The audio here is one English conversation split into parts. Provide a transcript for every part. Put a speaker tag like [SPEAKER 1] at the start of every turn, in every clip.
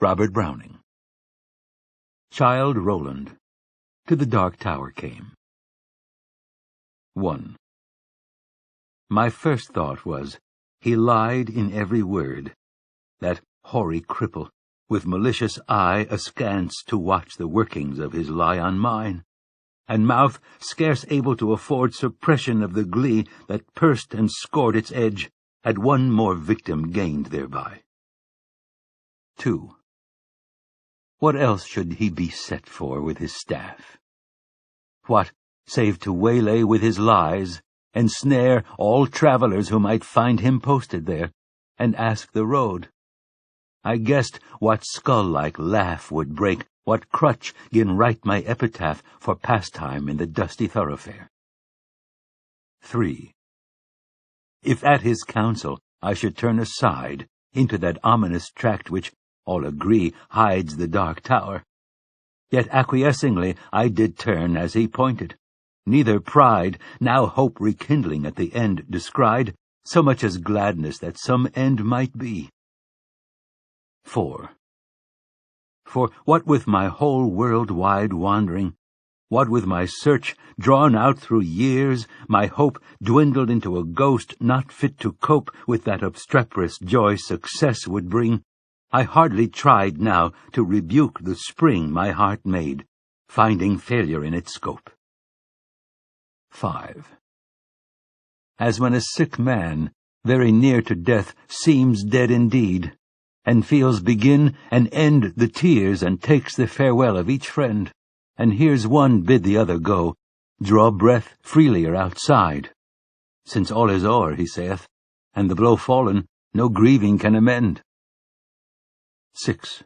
[SPEAKER 1] Robert Browning. Childe Roland. To the Dark Tower came. 1. My first thought was, he lied in every word. That hoary cripple, with malicious eye askance to watch the workings of his lie on mine, and mouth scarce able to afford suppression of the glee that pursed and scored its edge, had one more victim gained thereby. 2. What else should he be set for with his staff? What, save to waylay with his lies, ensnare all travellers who might find him posted there, and ask the road? I guessed what skull-like laugh would break, what crutch gin write my epitaph for pastime in the dusty thoroughfare. 3. If at his counsel I should turn aside into that ominous tract which, all agree, hides the Dark Tower, yet acquiescingly I did turn as he pointed, neither pride, now hope rekindling at the end descried, so much as gladness that some end might be. 4. For what with my whole world-wide wandering, what with my search drawn out through years, my hope dwindled into a ghost not fit to cope with that obstreperous joy success would bring, I hardly tried now to rebuke the spring my heart made, finding failure in its scope. 5. As when a sick man, very near to death, seems dead indeed, and feels begin and end the tears, and takes the farewell of each friend, and hears one bid the other go, draw breath freelier outside. Since all is o'er, he saith, and the blow fallen, no grieving can amend. 6.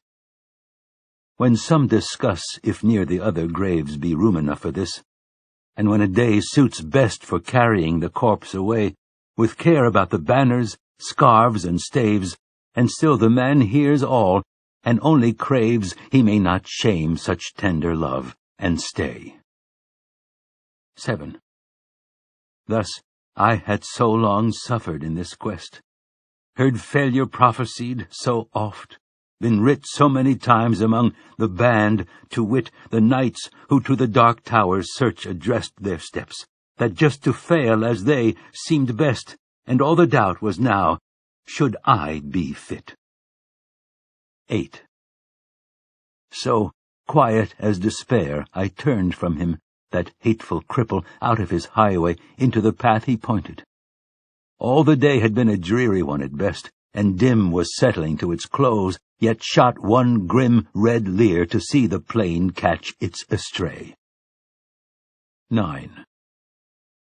[SPEAKER 1] When some discuss if near the other graves be room enough for this, and when a day suits best for carrying the corpse away, with care about the banners, scarves, and staves, and still the man hears all, and only craves he may not shame such tender love, and stay. 7. Thus I had so long suffered in this quest, heard failure prophesied so oft, been writ so many times among the band, to wit, the knights who to the Dark Tower's search addressed their steps, that just to fail as they seemed best, and all the doubt was now, should I be fit. 8. So, quiet as despair, I turned from him, that hateful cripple, out of his highway, into the path he pointed. All the day had been a dreary one at best, and dim was settling to its close, yet shot one grim red leer to see the plain catch its estray. 9.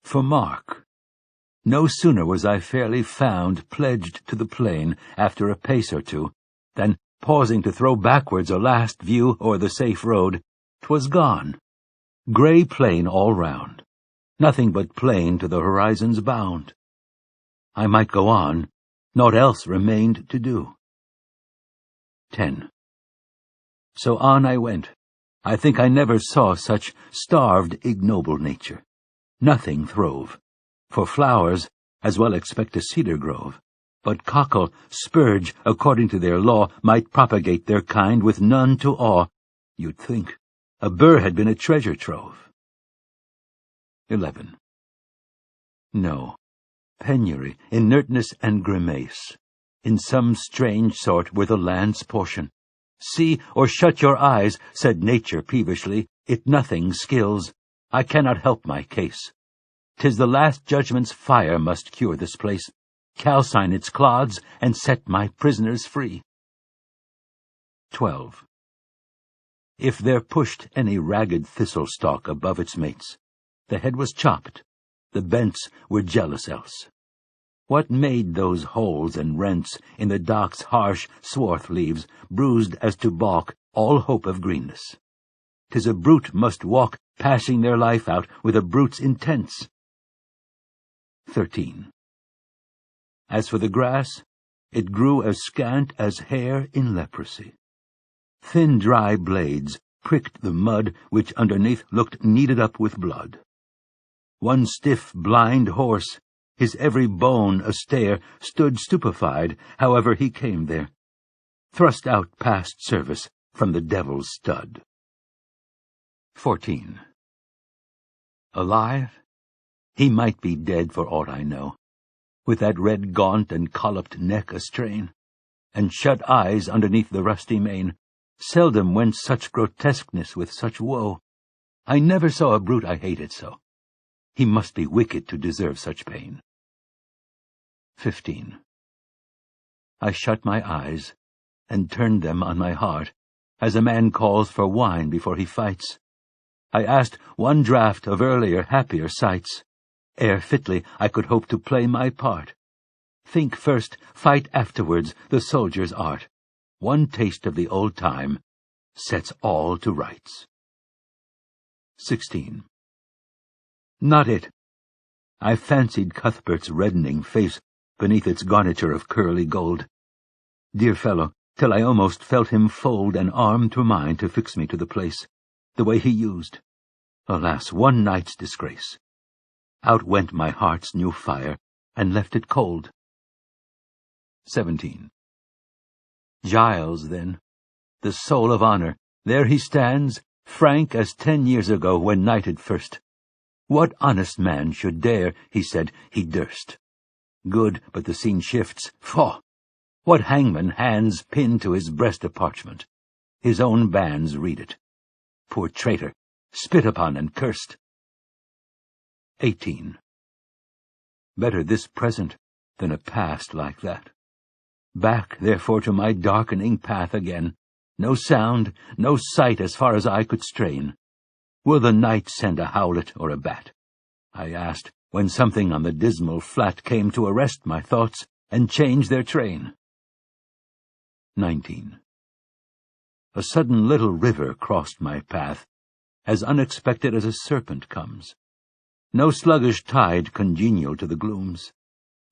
[SPEAKER 1] For mark, no sooner was I fairly found pledged to the plain after a pace or two, than, pausing to throw backwards a last view o'er the safe road, 'twas gone. Grey plain all round, nothing but plain to the horizon's bound. I might go on, naught else remained to do. 10. So on I went. I think I never saw such starved, ignoble nature. Nothing throve. For flowers, as well expect a cedar grove, but cockle, spurge, according to their law, might propagate their kind with none to awe. You'd think a burr had been a treasure trove. 11. No, penury, inertness, and grimace, in some strange sort were the land's portion. See, or shut your eyes, said nature peevishly, it nothing skills. I cannot help my case. 'Tis the last judgment's fire must cure this place, calcine its clods, and set my prisoners free. 12. If there pushed any ragged thistle-stalk above its mates, the head was chopped, the bents were jealous else. What made those holes and rents in the dock's harsh swarth leaves, bruised as to balk all hope of greenness? 'Tis a brute must walk, passing their life out with a brute's intents. 13. As for the grass, it grew as scant as hair in leprosy. Thin dry blades pricked the mud which underneath looked kneaded up with blood. One stiff, blind horse, his every bone a stare, stood stupefied, however he came there. thrust out past service from the devil's stud. 14. Alive? He might be dead for aught I know, with that red gaunt and colloped neck astrain, and shut eyes underneath the rusty mane. Seldom went such grotesqueness with such woe. I never saw a brute I hated so. He must be wicked to deserve such pain. 15. I shut my eyes, and turned them on my heart, as a man calls for wine before he fights. I asked one draught of earlier, happier sights, ere fitly I could hope to play my part. Think first, fight afterwards, the soldier's art. One taste of the old time sets all to rights. 16. Not it. I fancied Cuthbert's reddening face beneath its garniture of curly gold. Dear fellow, till I almost felt him fold an arm to mine to fix me to the place, the way he used. Alas, one night's disgrace. Out went my heart's new fire, and left it cold. 17. Giles, then, the soul of honor, there he stands, frank as 10 years ago when knighted first. What honest man should dare, he said, he durst. Good, but the scene shifts. Faugh! What hangman hands pinned to his breast a parchment? His own bands read it. Poor traitor, spit upon and cursed. 18. Better this present than a past like that. Back, therefore, to my darkening path again. No sound, no sight as far as eye could strain. Will the night send a howlet or a bat? I asked, when something on the dismal flat came to arrest my thoughts and change their train. 19. A sudden little river crossed my path, as unexpected as a serpent comes. No sluggish tide congenial to the glooms.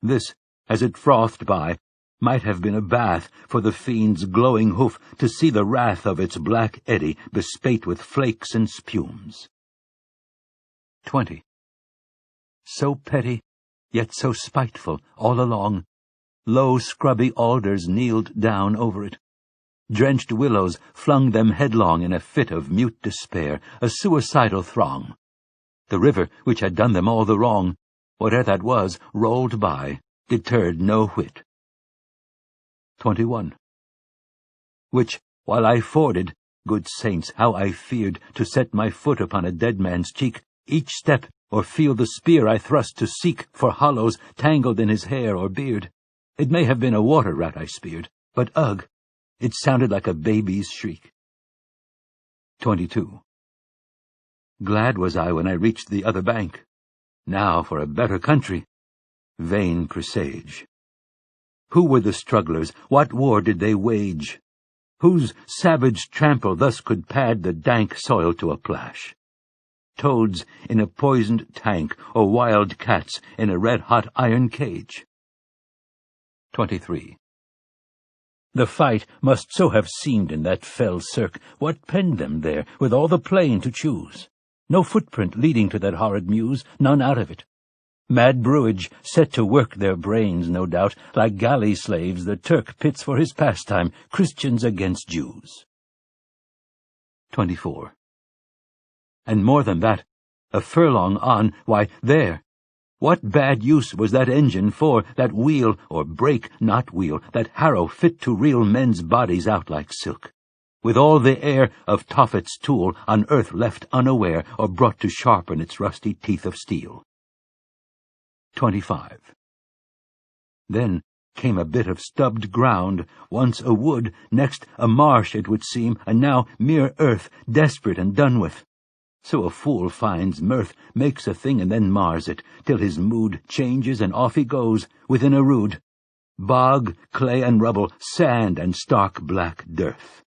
[SPEAKER 1] This, as it frothed by, might have been a bath for the fiend's glowing hoof to see the wrath of its black eddy bespate with flakes and spumes. 20. So petty, yet so spiteful, all along, low scrubby alders kneeled down over it. Drenched willows flung them headlong in a fit of mute despair, a suicidal throng. The river, which had done them all the wrong, whate'er that was, rolled by, deterred no whit. 21. Which, while I forded, good saints, how I feared to set my foot upon a dead man's cheek, each step, or feel the spear I thrust to seek for hollows tangled in his hair or beard. It may have been a water-rat I speared, but ugh, it sounded like a baby's shriek. 22. Glad was I when I reached the other bank. Now for a better country. Vain presage. Who were the strugglers? What war did they wage? Whose savage trample thus could pad the dank soil to a plash? Toads in a poisoned tank, or wild cats in a red-hot iron cage? 23. The fight must so have seemed in that fell cirque. What penned them there, with all the plain to choose? No footprint leading to that horrid mews, none out of it. Mad brewage set to work their brains, no doubt, like galley slaves the Turk pits for his pastime, Christians against Jews. 24. And more than that, a furlong on, why, there! What bad use was that engine for, that wheel, or brake, not wheel, that harrow fit to reel men's bodies out like silk, with all the air of Tophet's tool on earth left unaware, or brought to sharpen its rusty teeth of steel. 25. Then came a bit of stubbed ground, once a wood, next a marsh it would seem, and now mere earth, desperate and done with. So a fool finds mirth, makes a thing and then mars it, till his mood changes and off he goes, within a rood. Bog, clay and rubble, sand and stark black dearth.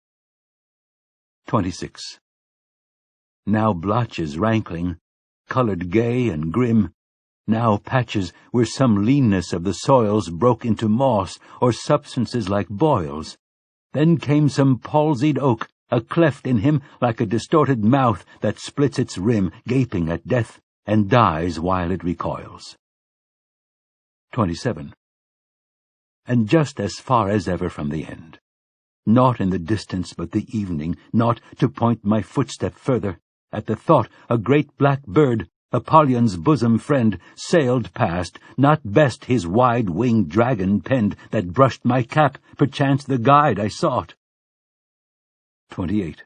[SPEAKER 1] 26. Now blotches rankling, colored gay and grim, now patches where some leanness of the soils broke into moss or substances like boils. Then came some palsied oak, a cleft in him like a distorted mouth that splits its rim, gaping at death, and dies while it recoils. 27. And just as far as ever from the end, Naught in the distance but the evening, naught to point my footstep further. At the thought, a great black bird, Apollyon's bosom friend, sailed past, not best his wide-winged dragon penned, that brushed my cap, perchance the guide I sought. 28.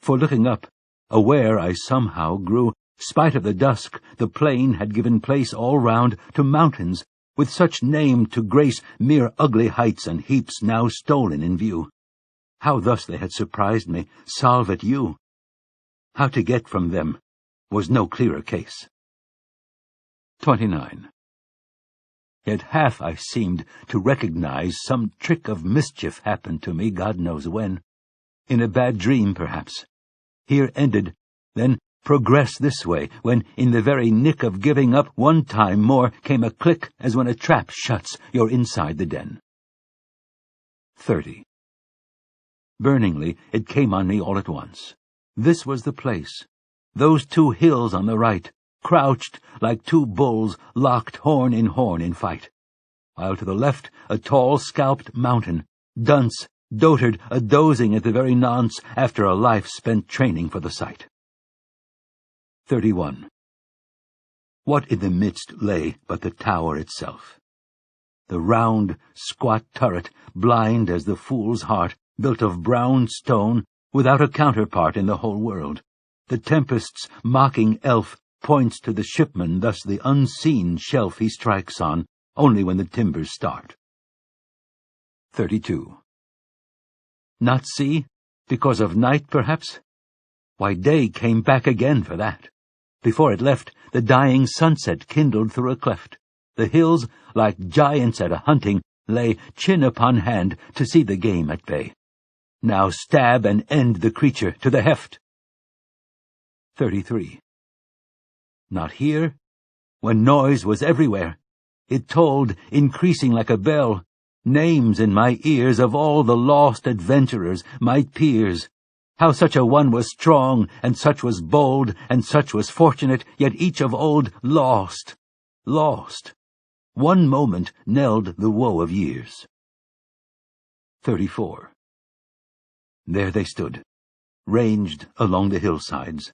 [SPEAKER 1] For looking up, aware I somehow grew, spite of the dusk, the plain had given place all round to mountains, with such name to grace mere ugly heights and heaps now stolen in view. How thus they had surprised me, salvet you. How to get from them was no clearer case. 29. Yet half I seemed to recognize some trick of mischief happened to me, God knows when. In a bad dream, perhaps. Here ended, then progress this way, when in the very nick of giving up one time more came a click as when a trap shuts, you're inside the den. 30. Burningly, it came on me all at once. This was the place. Those two hills on the right, crouched like two bulls locked horn in fight, while to the left a tall scalped mountain, dunce, dotard, a-dozing at the very nonce after a life spent training for the sight. 31. What in the midst lay but the tower itself? The round, squat turret, blind as the fool's heart, built of brown stone, without a counterpart in the whole world. The tempest's mocking elf points to the shipman thus the unseen shelf he strikes on, only when the timbers start. 32. Not see? Because of night, perhaps? Why, day came back again for that. Before it left, the dying sunset kindled through a cleft. The hills, like giants at a hunting, lay chin upon hand to see the game at bay. Now stab and end the creature to the heft. 33. Not here, when noise was everywhere. It told, increasing like a bell, names in my ears of all the lost adventurers, my peers. How such a one was strong, and such was bold, and such was fortunate, yet each of old lost. One moment knelled the woe of years. 34. There they stood, ranged along the hillsides,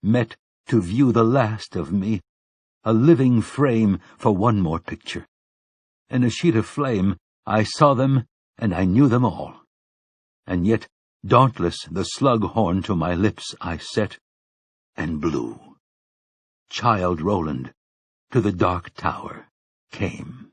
[SPEAKER 1] met to view the last of me, a living frame for one more picture. In a sheet of flame I saw them, and I knew them all. And yet, dauntless, the slug horn to my lips I set, and blew. Childe Roland to the dark tower came.